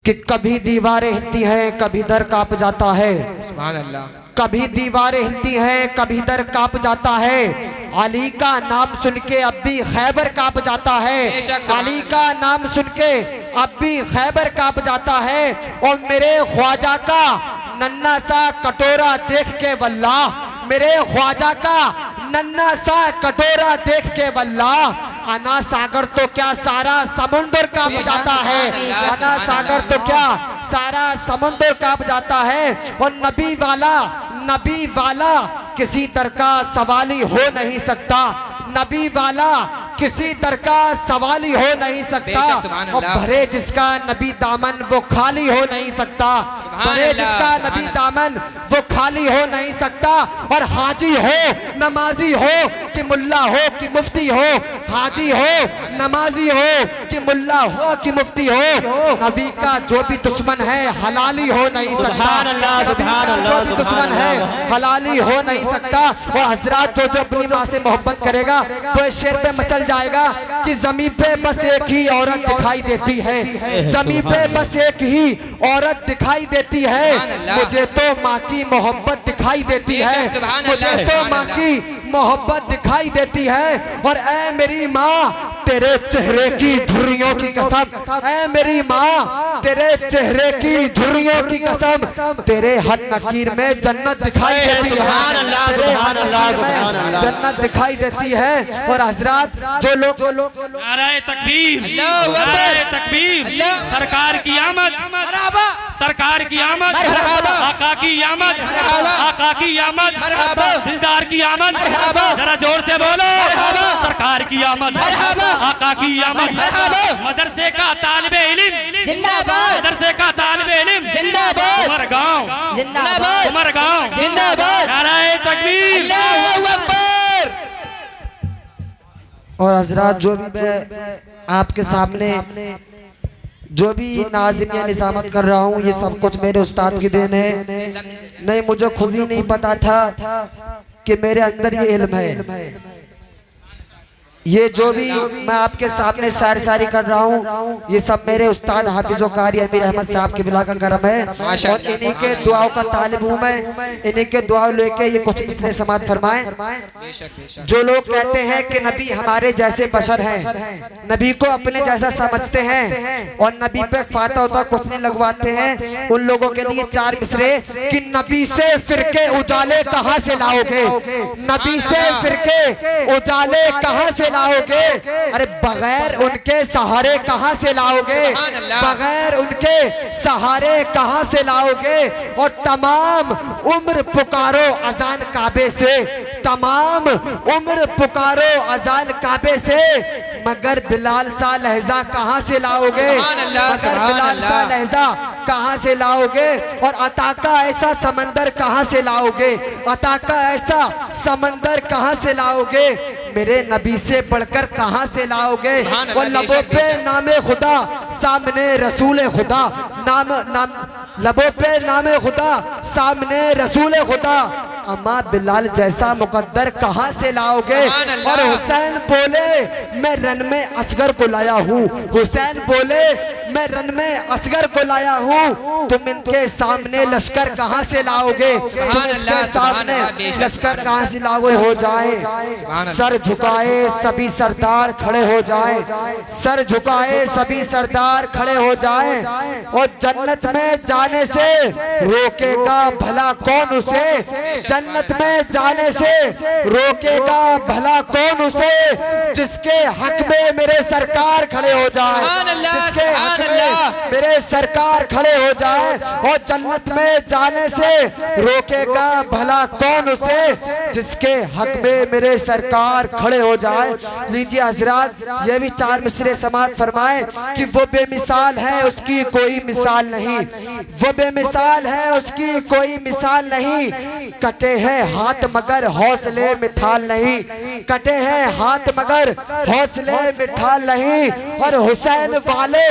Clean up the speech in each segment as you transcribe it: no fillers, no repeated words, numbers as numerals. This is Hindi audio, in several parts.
कि कभी दीवारें हिलती हैं कभी दर कांप जाता है। सुभान अल्लाह। कभी दीवारें हिलती हैं कभी दर कांप जाता है। अली का नाम सुन के अब भी खैबर कांप जाता है। अली का नाम सुन के अब भी खैबर कांप जाता है। और मेरे ख्वाजा का नन्ना सा कटोरा देख के वल्लाह, मेरे ख्वाजा का नन्ना सा कटोरा देख के वल्लाह, अना सागर तो क्या सारा समुद्र कांप जाता है। अना सागर तो क्या सारा समुद्र कांप जाता है। और नबी वाला किसी दर का सवाली हो नहीं सकता। नबी वाला किसी दर का सवाली हो नहीं सकता। और भरे जिसका नबी दामन वो खाली हो नहीं सकता। भरे जिसका नबी दामन वो खाली हो नहीं सकता। और हाजी हो नमाजी हो कि मुल्ला हो कि मुफ्ती हो, हाजी हो नमाजी हो कि मुल्ला हो कि मुफ्ती हो, नबी का जो भी दुश्मन है हलाली हो नहीं सकता। नबी का जो भी दुश्मन है हलाली हो नहीं सकता। और हजरात जो अपनी माँ से मोहब्बत करेगा वो इस शेर पे मचल जाएगा कि ज़मीन पे बस एक ही औरत दिखाई देती है। ज़मीन पे बस एक ही औरत दिखाई देती है। मुझे तो माँ की मोहब्बत दिखाई देती है। मुझे तो माँ की मोहब्बत दिखाई देती है। और ऐ मेरी माँ तेरे चेहरे की झुर्रियों की कसम, ऐ मेरी माँ तेरे चेहरे की झुर्रियों की कसम, तेरे हर नकीर में जन्नत दिखाई देती है। तेरे हर नकीर में जन्नत दिखाई देती है। और हजरात जो लोग नारे तकबीर, नारे तकबीर, सरकार की आमद, सरकार की आमद, आका की आमद, आका की आमद, दिलदार की आमद, जरा जोर से बोलो सरकार की आमद, आका की आमद। मदरसे का तालिबे इल्म जिंदाबाद, मदरसे का तालिबे इल्म जिंदाबाद, उमर गांव जिंदाबाद, उमर गांव जिंदाबाद, नारे तकबीर, अल्लाहू अकबर। और हजरात जो भी मैं आपके सामने जो भी नाज़िम या निज़ामत कर रहा हूँ ये सब कुछ मेरे उस्ताद की देन है। नहीं मुझे खुद ही नहीं पता था कि मेरे अंदर ये इल्म है। ये जो भी मैं आपके सामने शायरी कर रहा हूँ ये सब मेरे उस्ताद हाफिज़ व कारी अमीर अहमद साहब की बिला का करम है। और इन्हीं के दुआओं का तालिब हूँ मैं। इन्हीं के दुआ लेके ये कुछ इसने समात फरमाए। जो लोग कहते हैं कि नबी हमारे जैसे बशर हैं, नबी को अपने जैसा समझते हैं और नबी पे फाता होता कुछ नहीं लगवाते हैं, उन लोगों के लिए चार मिसरे कि नबी से फिरके उजाले कहाँ से लाओगे, नबी से फिरके उजाले कहाँ से लाओगे, अरे बगैर उनके सहारे कहाँ से लाओगे, बगैर उनके सहारे कहाँ से लाओगे। और तमाम उम्र पुकारो अजान काबे से, तमाम उम्र पुकारो अजान काबे से, मगर बिलाल सा लहजा कहाँ से लाओगे, मगर बिलाल सा लहजा कहाँ से लाओगे। और अता का ऐसा समंदर कहाँ से लाओगे, अता का ऐसा समंदर कहाँ से लाओगे, मेरे नबी से बढ़कर कहाँ से लाओगे। वो लबों पे नामे खुदा सामने रसूल खुदा, नाम लबों पे नामे खुदा सामने रसूल खुदा, अम्मा बिलाल जैसा मुकद्दर कहाँ से लाओगे। और हुसैन बोले मैं रन में असगर को लाया हूँ, हुसैन बोले मैं रन में असगर को लाया हूँ, तुम इनके सामने लश्कर कहाँ से लाओगे, तुम इसके सामने लश्कर कहाँ से लाओगे। हो जाए सर झुकाए सभी सरदार खड़े हो जाए, सर झुकाए सभी सरदार खड़े हो जाए। और जन्नत में जाने से रोकेगा भला कौन उसे, जन्नत में जाने से रोकेगा भला कौन उसे, जिसके हक में मेरे सरकार खड़े हो जाए, जिसके हक में मेरे सरकार खड़े हो जाए। और जन्नत में जाने से रोकेगा भला कौन उसे, जिसके हक में मेरे सरकार खड़े हो जाए। लीजिए हजरात ये भी चार मिसरे समात फरमाए कि वो बेमिसाल है उसकी कोई मिसाल नहीं, वो बेमिसाल है उसकी कोई मिसाल नहीं, कटे हैं हाथ मगर हौसले में थाल नहीं, कटे हैं हाथ मगर हौसले मिठा नहीं। और हुसैन वाले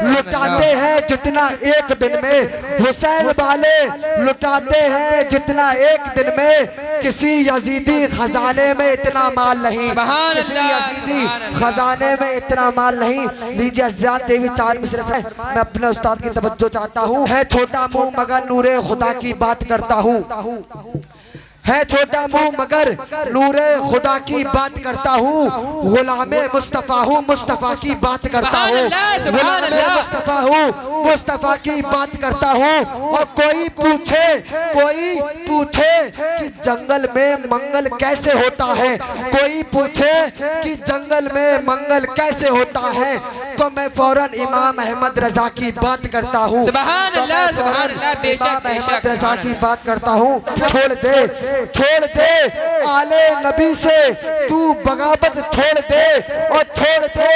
लुटाते हैं जितना एक दिन में, हुसैन वाले लुटाते हैं जितना एक दिन में। किसी यजीदी खजाने में इतना माल नहीं, किसी यजीदी खजाने में इतना माल नहीं। लीजिए अज़्ज़ात देवी 4 मिसरे से मैं अपने उस्ताद की तवज्जो चाहता हूँ। है छोटा मुंह मगर नूरे खुदा की बात करता हूँ, है छोटा मुंह मगर नूरे खुदा की बात करता हूँ। गुलामे मुस्तफ़ा हूँ, मुस्तफ़ा की बात करता हूँ, गुलामे मुस्तफ़ा हूँ, मुस्तफ़ा की बात करता हूँ। और कोई पूछे कि जंगल में मंगल कैसे होता है, कोई पूछे कि जंगल में मंगल कैसे होता है, तो मैं फौरन इमाम अहमद रजा की बात करता हूँ, इमाम अहमद रजा की बात करता हूँ। छोड़ दे आले नबी से तू बगावत, छोड़ दे और छोड़ दे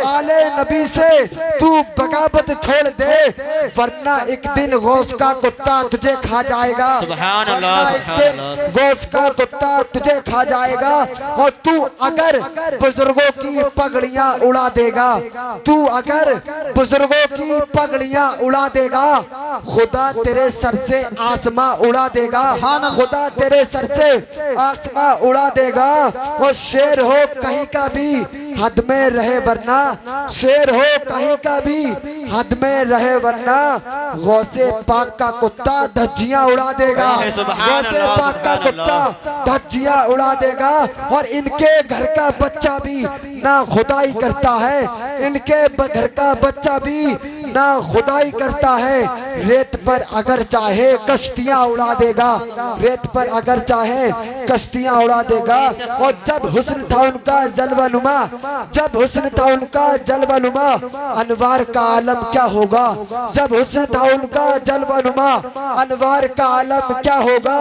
आले नबी से तू बगावत छोड़ दे, वरना एक दिन गौस का कुत्ता तुझे खा जाएगा, वरना एक दिन गौस का कुत्ता तुझे खा जाएगा। और तू अगर बुजुर्गों की पगड़ियां उड़ा देगा, तू अगर बुजुर्गों की पगड़ियां उड़ा देगा, खुदा तेरे सर से आसमां उड़ा देगा, खुदा तेरे सर से आसमां उड़ा देगा। और शेर हो कहीं का भी हद में रहे वरना, शेर हो कहीं का भी हद में रहे वरना, गौसे पाक का कुत्ता धज्जियां उड़ा देगा, गौसे पाक का कुत्ता धज्जियां उड़ा देगा। और इनके घर का बच्चा भी ना खुदाई करता है, इनके घर का बच्चा भी ना खुदाई करता है। रेत पर अगर चाहे कश्तियां उड़ा देगा, रेत पर अगर चाहे कश्तियां उड़ा देगा। और जब हुस्न था उनका जलवानुमा, जब हुस्न था उनका जलवानुमा, अनवार का आलम क्या होगा, जब हुस्न था उनका जलवानुमा, अनवार का आलम क्या होगा।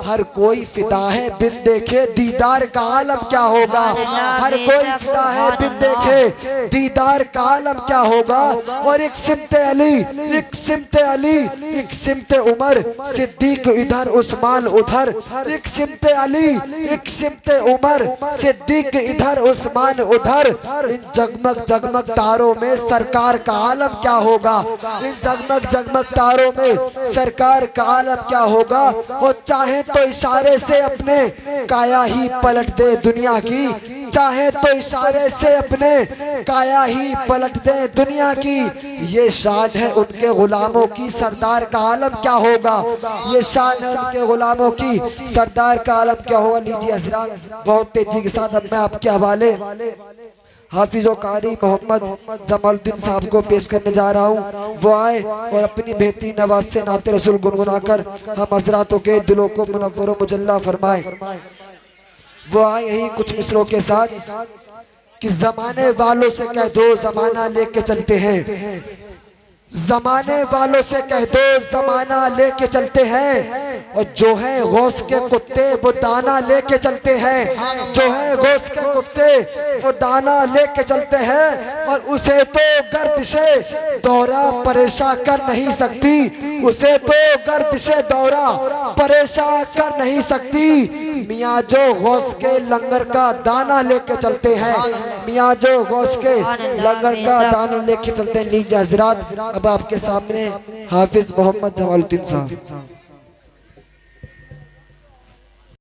हर कोई फिदा है बिन देखे दीदार का आलम क्या होगा, हर कोई फिदा है बिन देखे दीदार का आलम क्या होगा। और एक सिमते अली, एक सिमते अली, एक सिमते उमर, सिद्दीक इधर उस्मान उधर, एक सिमते अली, एक सिमते उमर, सिद्दीक इधर उस्मान उधर। इन जगमग जगमग तारों में सरकार का आलम क्या होगा, इन जगमग जगमग तारों में सरकार का आलम क्या होगा। और चाहे तो इशारे से अपने काया ही पलट दे दुनिया की, चाहे तो इशारे से अपने काया ही पलट दे दुनिया की। ये शान है उनके गुलामों की, सरदार का आलम क्या होगा, ये शान है उनके गुलामों की, सरदार का आलम क्या होगा। लीजिए हज़रात, बहुत तेजी के साथ अब मैं आपके हवाले हाफिज़ कारी मोहम्मद जमालुद्दीन साहब को पेश करने जा रहा हूँ। वो आए और अपनी बेहतरीन आवाज़ से नाते रसूल गुनगुनाकर हम हज़रातों के दिलों को मुनव्वर व मुजल्ला फरमाए। वो आए यही कुछ मिसरों के साथ कि ज़माने वालों से कह दो ज़माना लेके चलते हैं, ज़माने वालों से कह दो ज़माना लेके चलते हैं। और जो है गौस के कुत्ते वो दाना लेके चलते हैं, जो है गौस के कुत्ते वो दाना लेके चलते हैं। और उसे तो गर्दिशे दौरा परेशान कर नहीं सकती, उसे तो गर्दिशे दौरा परेशान कर नहीं सकती। मियाँ जो गौस के लंगर का दाना लेके चलते हैं, मियाँ जो गौस के लंगर का दाना लेके चलते हैं। लीजिए हज़रात, अब आपके सामने हाफिज मोहम्मद जमालुद्दीन साहब।